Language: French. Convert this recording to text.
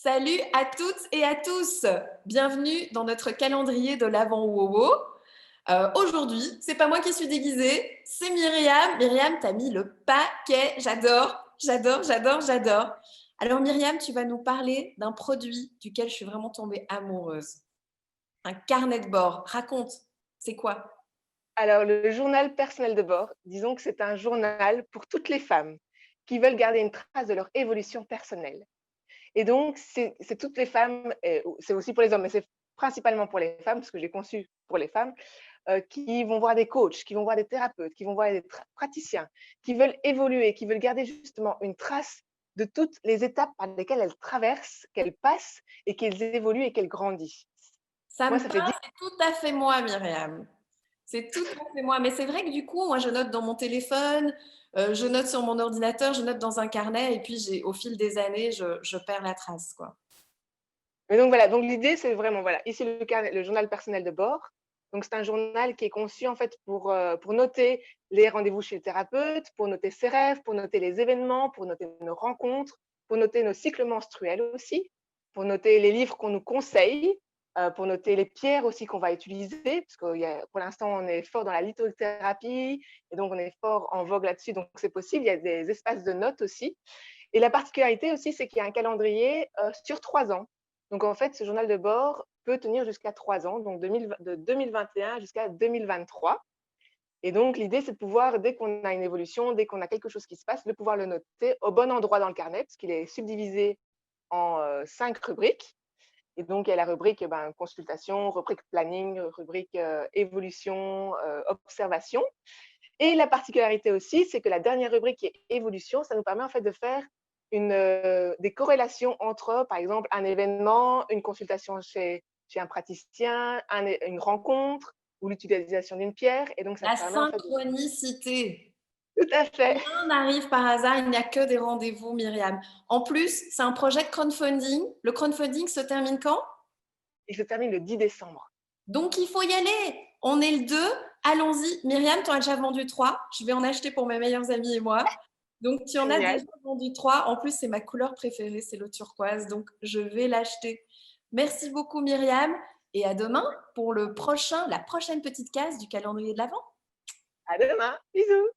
Salut à toutes et à tous. Bienvenue dans notre calendrier de l'Avent Wowo. Aujourd'hui, c'est pas moi qui suis déguisée, c'est Myriam. Myriam, t'as mis le paquet. J'adore. Alors Myriam, tu vas nous parler d'un produit duquel je suis vraiment tombée amoureuse. Un carnet de bord. Raconte, c'est quoi? Alors, le journal personnel de bord, disons que c'est un journal pour toutes les femmes qui veulent garder une trace de leur évolution personnelle. Et donc, c'est toutes les femmes, et c'est aussi pour les hommes, mais c'est principalement pour les femmes, parce que j'ai conçu pour les femmes, qui vont voir des coachs, qui vont voir des thérapeutes, qui vont voir des praticiens, qui veulent évoluer, qui veulent garder justement une trace de toutes les étapes par lesquelles elles traversent, qu'elles passent et qu'elles évoluent et qu'elles grandissent. Ça Moi, me ça fait parle, c'est tout à fait moi, Myriam. C'est tout à fait moi. Mais c'est vrai que du coup, moi, je note dans mon téléphone, je note sur mon ordinateur, je note dans un carnet, et puis au fil des années, je perds la trace, quoi. Mais donc voilà, donc l'idée, c'est vraiment, voilà, ici le journal personnel de bord. Donc c'est un journal qui est conçu en fait pour noter les rendez-vous chez le thérapeute, pour noter ses rêves, pour noter les événements, pour noter nos rencontres, pour noter nos cycles menstruels aussi, pour noter les livres qu'on nous conseille, pour noter les pierres aussi qu'on va utiliser, parce que pour l'instant, on est fort dans la lithothérapie et donc on est fort en vogue là-dessus, donc c'est possible. Il y a des espaces de notes aussi. Et la particularité aussi, c'est qu'il y a un calendrier sur 3 ans. Donc, en fait, ce journal de bord peut tenir jusqu'à 3 ans, donc de 2021 jusqu'à 2023. Et donc, l'idée, c'est de pouvoir, dès qu'on a une évolution, dès qu'on a quelque chose qui se passe, de pouvoir le noter au bon endroit dans le carnet, parce qu'il est subdivisé en 5 rubriques. Et donc, il y a la rubrique consultation, rubrique planning, rubrique évolution, observation. Et la particularité aussi, c'est que la dernière rubrique qui est évolution, ça nous permet en fait de faire des corrélations entre, par exemple, un événement, une consultation chez un praticien, une rencontre ou l'utilisation d'une pierre. Et donc, ça La permet en fait de… synchronicité. Tout à fait. Rien n'arrive par hasard, il n'y a que des rendez-vous, Myriam. En plus, c'est un projet de crowdfunding. Le crowdfunding se termine quand? Il se termine le 10 décembre. Donc, il faut y aller. On est le 2. Allons-y. Myriam, tu en as déjà vendu 3. Je vais en acheter pour mes meilleurs amis et moi. Donc, tu en as Génial. déjà vendu 3. En plus, c'est ma couleur préférée, c'est le turquoise. Donc, je vais l'acheter. Merci beaucoup, Myriam. Et à demain pour la prochaine petite case du calendrier de l'Avent. À demain. Bisous.